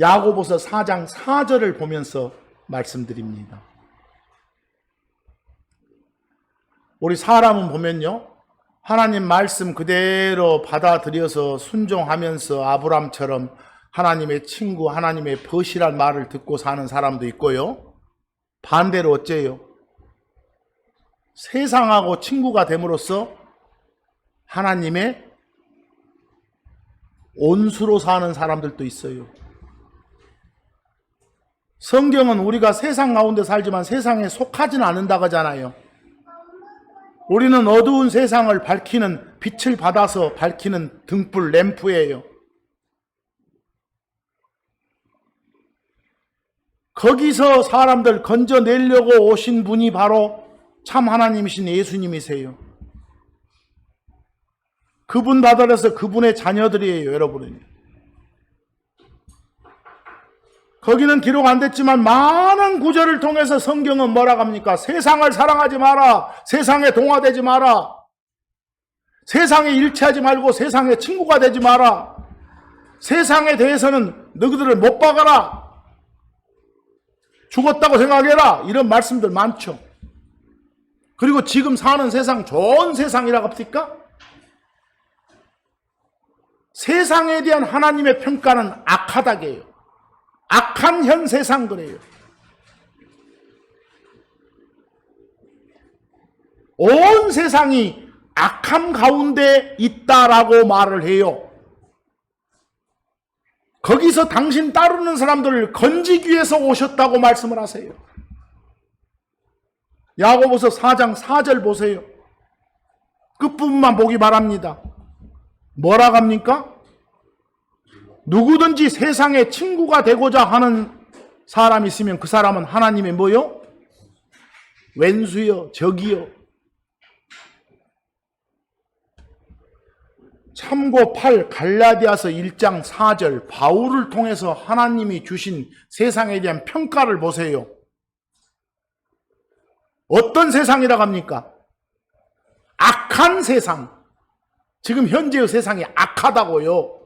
야고보서 4장 4절을 보면서 말씀드립니다. 우리 사람은 보면요, 하나님 말씀 그대로 받아들여서 순종하면서 아브람처럼 하나님의 친구, 하나님의 벗이란 말을 듣고 사는 사람도 있고요. 반대로 어째요? 세상하고 친구가 됨으로써 하나님의 온수로 사는 사람들도 있어요. 성경은 우리가 세상 가운데 살지만 세상에 속하지는 않는다고 하잖아요. 우리는 어두운 세상을 밝히는, 빛을 받아서 밝히는 등불, 램프예요. 거기서 사람들 건져내려고 오신 분이 바로 참 하나님이신 예수님이세요. 그분 받아들여서 그분의 자녀들이에요, 여러분은. 거기는 기록 안 됐지만 많은 구절을 통해서 성경은 뭐라고 합니까? 세상을 사랑하지 마라. 세상에 동화되지 마라. 세상에 일치하지 말고 세상에 친구가 되지 마라. 세상에 대해서는 너희들을 못 박아라. 죽었다고 생각해라. 이런 말씀들 많죠. 그리고 지금 사는 세상 좋은 세상이라고 합니까? 세상에 대한 하나님의 평가는 악하다게요. 악한 현 세상 그래요. 온 세상이 악함 가운데 있다라고 말을 해요. 거기서 당신 따르는 사람들을 건지기 위해서 오셨다고 말씀을 하세요. 야고보서 4장 4절 보세요. 끝부분만 보기 바랍니다. 뭐라 합니까? 누구든지 세상의 친구가 되고자 하는 사람이 있으면 그 사람은 하나님의 뭐요? 왼수요, 적이요. 참고 8 갈라디아서 1장 4절 바울을 통해서 하나님이 주신 세상에 대한 평가를 보세요. 어떤 세상이라고 합니까? 악한 세상. 지금 현재의 세상이 악하다고요.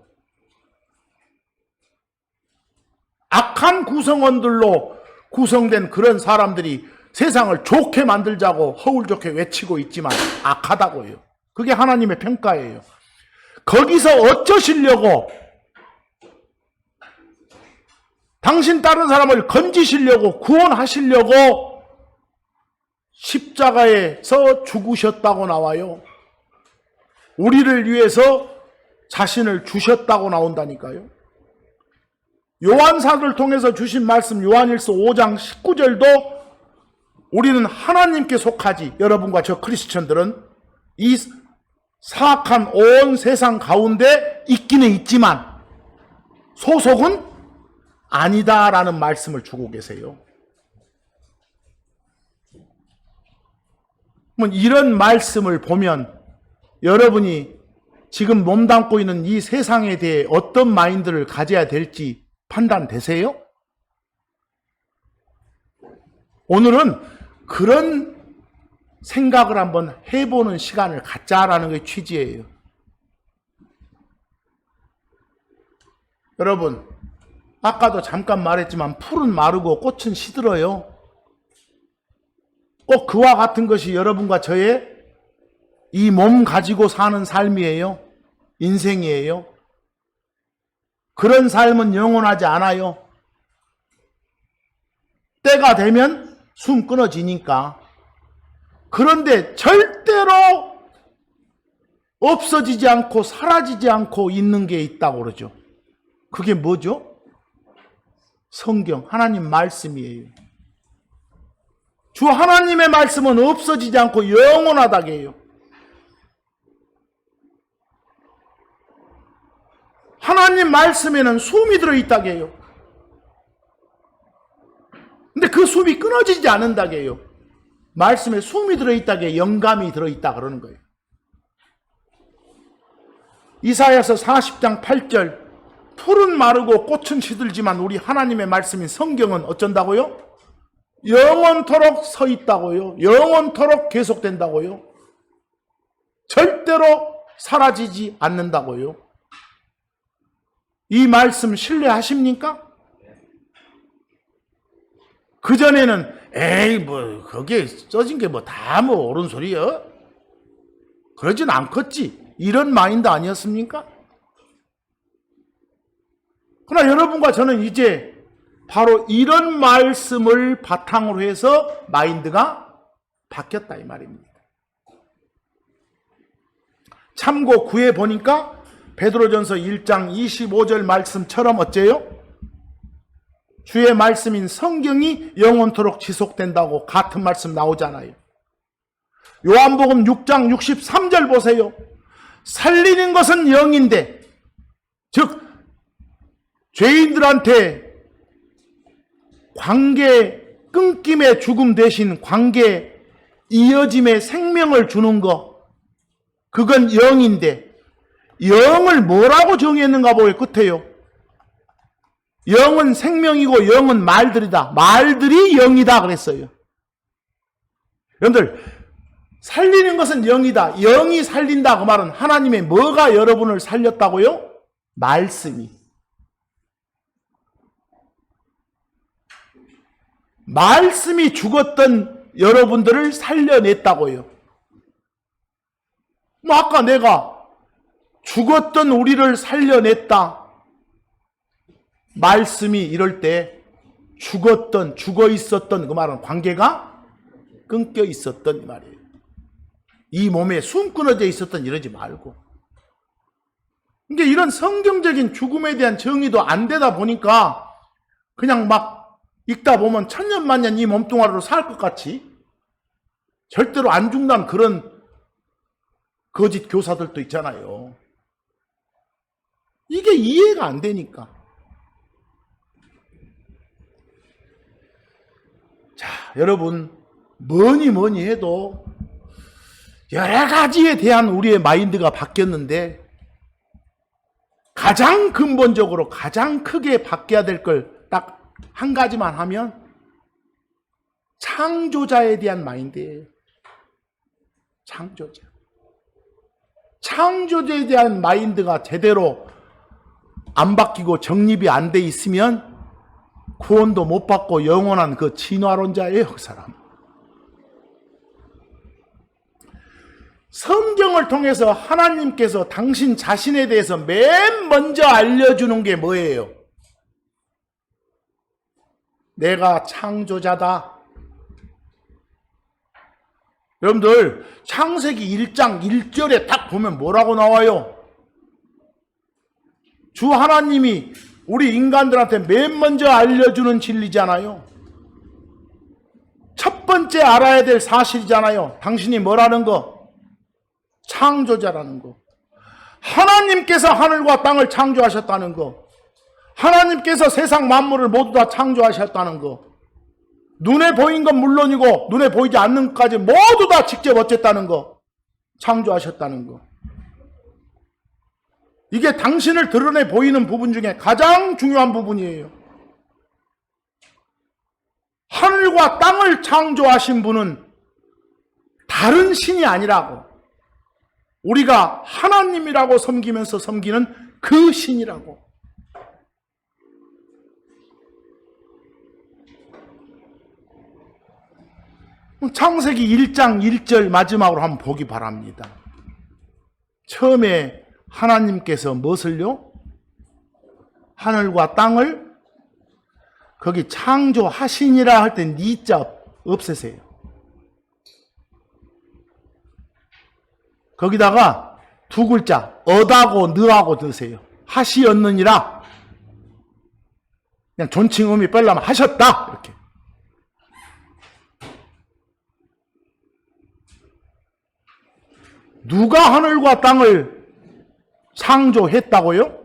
악한 구성원들로 구성된 그런 사람들이 세상을 좋게 만들자고 허울 좋게 외치고 있지만 악하다고요. 그게 하나님의 평가예요. 거기서 어쩌시려고 당신 다른 사람을 건지시려고 구원하시려고 십자가에서 죽으셨다고 나와요. 우리를 위해서 자신을 주셨다고 나온다니까요. 요한사도를 통해서 주신 말씀 요한일서 5장 19절도 우리는 하나님께 속하지, 여러분과 저 크리스천들은 이 사악한 온 세상 가운데 있기는 있지만 소속은 아니다라는 말씀을 주고 계세요. 이런 말씀을 보면 여러분이 지금 몸담고 있는 이 세상에 대해 어떤 마인드를 가져야 될지 판단되세요? 오늘은 그런 생각을 한번 해보는 시간을 갖자라는 게 취지예요. 여러분, 아까도 잠깐 말했지만 풀은 마르고 꽃은 시들어요. 꼭 그와 같은 것이 여러분과 저의 이 몸 가지고 사는 삶이에요. 인생이에요. 그런 삶은 영원하지 않아요. 때가 되면 숨 끊어지니까. 그런데 절대로 없어지지 않고 사라지지 않고 있는 게 있다고 그러죠. 그게 뭐죠? 성경, 하나님 말씀이에요. 주 하나님의 말씀은 없어지지 않고 영원하다게요. 하나님 말씀에는 숨이 들어있다게요. 근데 그 숨이 끊어지지 않는다게요. 말씀에 숨이 들어있다게 영감이 들어있다 그러는 거예요. 이사야서 40장 8절 풀은 마르고 꽃은 시들지만 우리 하나님의 말씀인 성경은 어쩐다고요? 영원토록 서 있다고요. 영원토록 계속된다고요. 절대로 사라지지 않는다고요. 이 말씀 신뢰하십니까? 그전에는 에이 뭐 거기에 써진 게 뭐 다 뭐 옳은 소리야? 그러진 않겠지. 이런 마인드 아니었습니까? 그러나 여러분과 저는 이제 바로 이런 말씀을 바탕으로 해서 마인드가 바뀌었다 이 말입니다. 참고 구해 보니까 베드로전서 1장 25절 말씀처럼 어째요? 주의 말씀인 성경이 영원토록 지속된다고 같은 말씀 나오잖아요. 요한복음 6장 63절 보세요. 살리는 것은 영인데, 즉 죄인들한테 관계 끊김의 죽음 대신 관계 이어짐의 생명을 주는 거, 그건 영인데 영을 뭐라고 정의했는가 보게 끝에요. 영은 생명이고 영은 말들이다. 말들이 영이다 그랬어요. 여러분들, 살리는 것은 영이다. 영이 살린다 그 말은 하나님의 뭐가 여러분을 살렸다고요? 말씀이. 말씀이 죽었던 여러분들을 살려냈다고요. 뭐 아까 내가 죽었던 우리를 살려냈다. 말씀이 이럴 때 죽어 있었던 그 말은 관계가 끊겨 있었던 이 말이에요. 이 몸에 숨 끊어져 있었던 이러지 말고. 그러니까 이런 성경적인 죽음에 대한 정의도 안 되다 보니까 그냥 막 읽다 보면 천년만년 이 몸뚱아리로 살 것 같이 절대로 안 죽는다는 그런 거짓 교사들도 있잖아요. 이게 이해가 안 되니까. 자, 여러분, 뭐니 해도 여러 가지에 대한 우리의 마인드가 바뀌었는데 가장 근본적으로 가장 크게 바뀌어야 될 걸 딱 한 가지만 하면 창조자에 대한 마인드예요. 창조자. 창조자에 대한 마인드가 제대로 안 바뀌고 정립이 안 돼 있으면 구원도 못 받고 영원한 그 진화론자예요, 그 사람. 성경을 통해서 하나님께서 당신 자신에 대해서 맨 먼저 알려주는 게 뭐예요? 내가 창조자다. 여러분들 창세기 1장 1절에 딱 보면 뭐라고 나와요? 주 하나님이 우리 인간들한테 맨 먼저 알려주는 진리잖아요. 첫 번째 알아야 될 사실이잖아요. 당신이 뭐라는 거? 창조자라는 거. 하나님께서 하늘과 땅을 창조하셨다는 거. 하나님께서 세상 만물을 모두 다 창조하셨다는 거. 눈에 보인 건 물론이고 눈에 보이지 않는 것까지 모두 다 직접 어쨌다는 거. 창조하셨다는 거. 이게 당신을 드러내 보이는 부분 중에 가장 중요한 부분이에요. 하늘과 땅을 창조하신 분은 다른 신이 아니라고. 우리가 하나님이라고 섬기면서 섬기는 그 신이라고. 창세기 1장 1절 마지막으로 한번 보기 바랍니다. 처음에 하나님께서 무엇을요? 하늘과 땅을 거기 창조하시니라 할 때 니자 없애세요. 거기다가 두 글자 어다고 느하고 넣으세요. 하시었느니라. 그냥 존칭 의미 빼려면 하셨다 이렇게. 누가 하늘과 땅을 창조했다고요?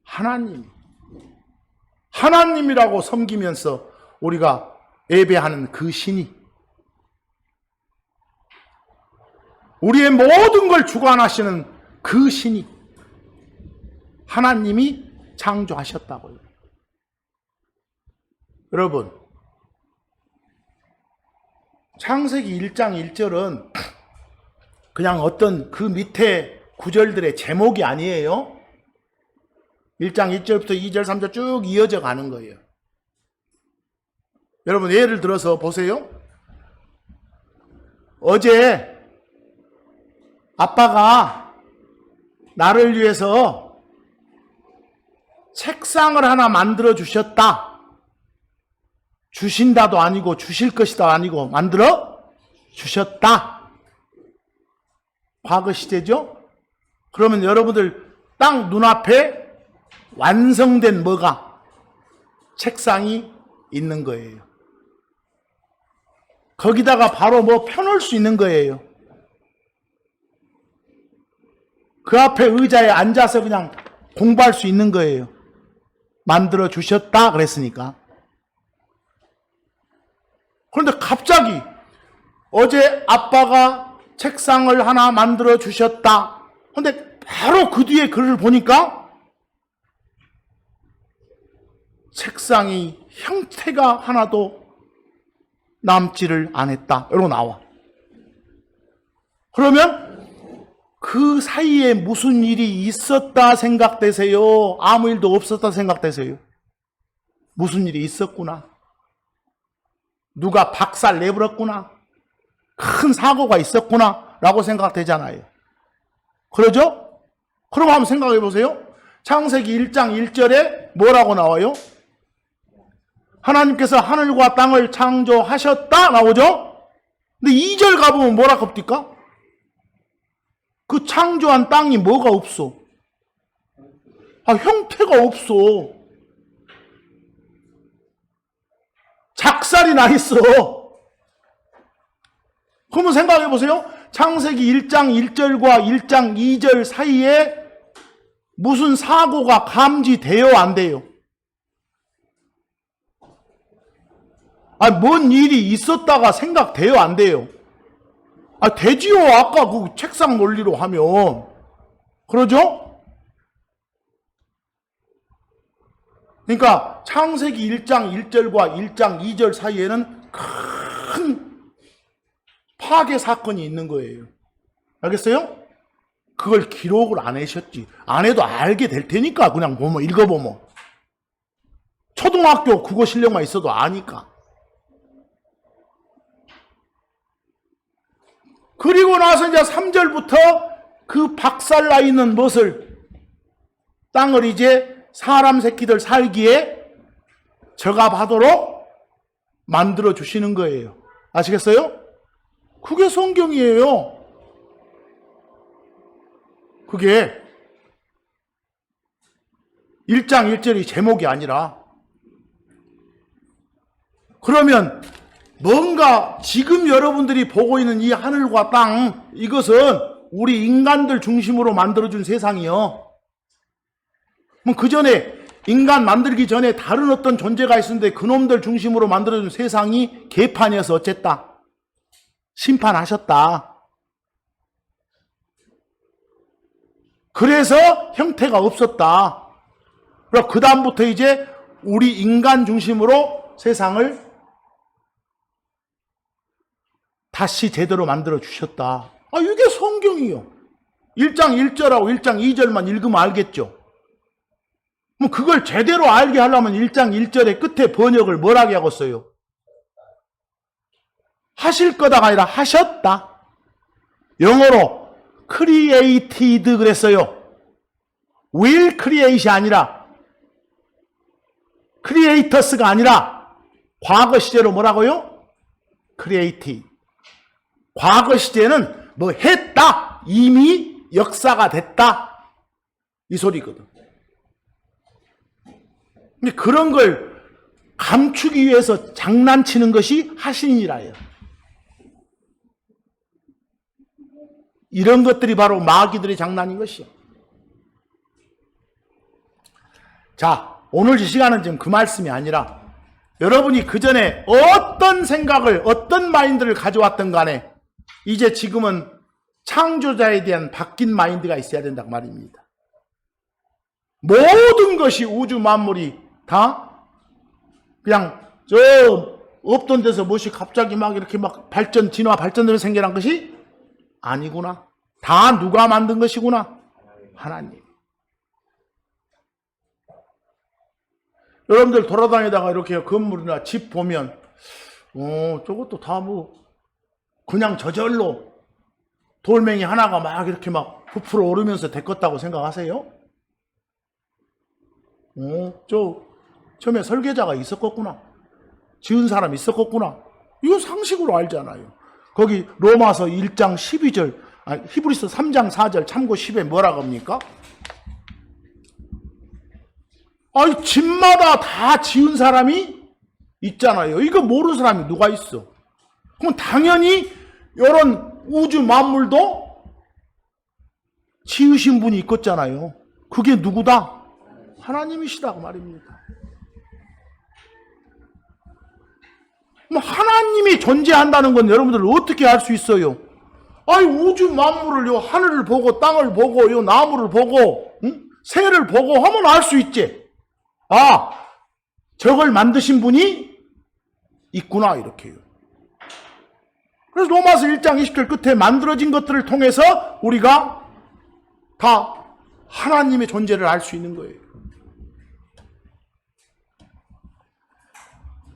하나님. 하나님이라고 섬기면서 우리가 예배하는 그 신이 우리의 모든 걸 주관하시는 그 신이 하나님이 창조하셨다고요. 여러분, 창세기 1장 1절은 그냥 어떤 그 밑에 구절들의 제목이 아니에요. 1장 1절부터 2절, 3절 쭉 이어져 가는 거예요. 여러분 예를 들어서 보세요. 어제 아빠가 나를 위해서 책상을 하나 만들어 주셨다. 주신다도 아니고 주실 것이다 아니고 만들어 주셨다. 과거 시제죠? 그러면 여러분들 딱 눈앞에 완성된 뭐가? 책상이 있는 거예요. 거기다가 바로 뭐 펴놓을 수 있는 거예요. 그 앞에 의자에 앉아서 그냥 공부할 수 있는 거예요. 만들어 주셨다 그랬으니까. 그런데 갑자기 어제 아빠가 책상을 하나 만들어 주셨다. 그런데 바로 그 뒤에 글을 보니까 책상이 형태가 하나도 남지를 않았다. 이러고 나와. 그러면 그 사이에 무슨 일이 있었다 생각되세요? 아무 일도 없었다 생각되세요? 무슨 일이 있었구나. 누가 박살 내버렸구나. 큰 사고가 있었구나 라고 생각되잖아요. 그러죠? 그럼 한번 생각해 보세요. 창세기 1장 1절에 뭐라고 나와요? 하나님께서 하늘과 땅을 창조하셨다 나오죠? 근데 2절 가보면 뭐라 합니까? 그 창조한 땅이 뭐가 없어? 형태가 없어. 작살이 나 있어. 그러면 생각해 보세요. 창세기 1장 1절과 1장 2절 사이에 무슨 사고가 감지돼요, 안 돼요? 뭔 일이 있었다가 생각돼요, 안 돼요? 되지요. 아까 그 책상 논리로 하면. 그러죠? 그러니까 창세기 1장 1절과 1장 2절 사이에는 큰 파괴 사건이 있는 거예요. 알겠어요? 그걸 기록을 안 하셨지. 안 해도 알게 될 테니까 그냥 보면 읽어보면. 초등학교 국어 실력만 있어도 아니까. 그리고 나서 이제 3절부터 그 박살나 있는 것을 땅을 이제 사람 새끼들 살기에 적합하도록 만들어 주시는 거예요. 아시겠어요? 그게 성경이에요. 그게 1장 1절이 제목이 아니라. 그러면 뭔가 지금 여러분들이 보고 있는 이 하늘과 땅, 이것은 우리 인간들 중심으로 만들어준 세상이요. 그 전에 인간 만들기 전에 다른 어떤 존재가 있었는데 그놈들 중심으로 만들어준 세상이 개판이어서 어쨌다? 심판하셨다. 그래서 형태가 없었다. 그럼 그 다음부터 이제 우리 인간 중심으로 세상을 다시 제대로 만들어 주셨다. 이게 성경이요. 1장 1절하고 1장 2절만 읽으면 알겠죠. 그걸 제대로 알게 하려면 1장 1절의 끝에 번역을 뭐라고 하겠어요? 하실 거다가 아니라 하셨다. 영어로 created 그랬어요. will create이 아니라 creators가 아니라 과거 시제로 뭐라고요? created. 과거 시제는 뭐 했다. 이미 역사가 됐다. 이 소리거든. 근데 그런 걸 감추기 위해서 장난치는 것이 하신이라요. 이런 것들이 바로 마귀들의 장난인 것이요. 자, 오늘 이 시간은 지금 그 말씀이 아니라 여러분이 그 전에 어떤 생각을, 어떤 마인드를 가져왔던 간에 이제 지금은 창조자에 대한 바뀐 마인드가 있어야 된다고 말입니다. 모든 것이 우주 만물이 다 그냥 저 없던 데서 무엇이 갑자기 막 이렇게 막 진화 발전되면서 생겨난 것이 아니구나. 다 누가 만든 것이구나. 하나님. 여러분들 돌아다니다가 이렇게 건물이나 집 보면 저것도 다 뭐 그냥 저절로 돌멩이 하나가 막 이렇게 막 부풀어 오르면서 데컸다고 생각하세요? 처음에 설계자가 있었겠구나. 지은 사람이 있었겠구나. 이거 상식으로 알잖아요. 거기 로마서 1장 12절, 히브리서 3장 4절 참고 10에 뭐라고 합니까? 집마다 다 지은 사람이 있잖아요. 이거 모르는 사람이 누가 있어? 그럼 당연히 이런 우주 만물도 지으신 분이 있겠잖아요. 그게 누구다? 하나님이시다고 말입니다. 하나님이 존재한다는 건 여러분들 어떻게 알 수 있어요? 우주 만물을, 요 하늘을 보고 땅을 보고 요 나무를 보고 새를 보고 하면 알 수 있지. 저걸 만드신 분이 있구나 이렇게요. 그래서 로마서 1장 20절 끝에 만들어진 것들을 통해서 우리가 다 하나님의 존재를 알 수 있는 거예요.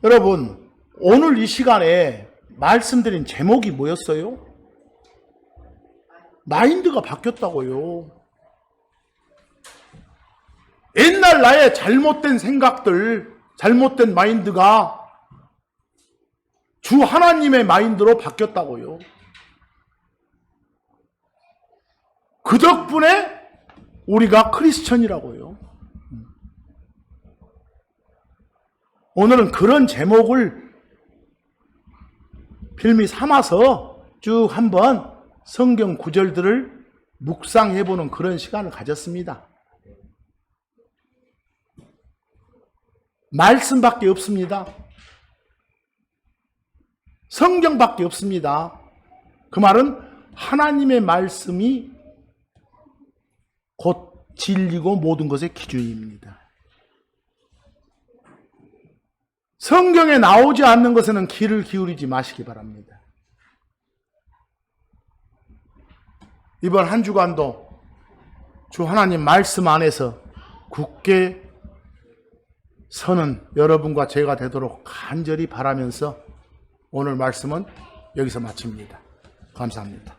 여러분, 오늘 이 시간에 말씀드린 제목이 뭐였어요? 마인드가 바뀌었다고요. 옛날 나의 잘못된 생각들, 잘못된 마인드가 주 하나님의 마인드로 바뀌었다고요. 그 덕분에 우리가 크리스천이라고요. 오늘은 그런 제목을 필미 삼아서 쭉 한번 성경 구절들을 묵상해보는 그런 시간을 가졌습니다. 말씀밖에 없습니다. 성경밖에 없습니다. 그 말은 하나님의 말씀이 곧 진리고 모든 것의 기준입니다. 성경에 나오지 않는 것에는 귀를 기울이지 마시기 바랍니다. 이번 한 주간도 주 하나님 말씀 안에서 굳게 서는 여러분과 제가 되도록 간절히 바라면서 오늘 말씀은 여기서 마칩니다. 감사합니다.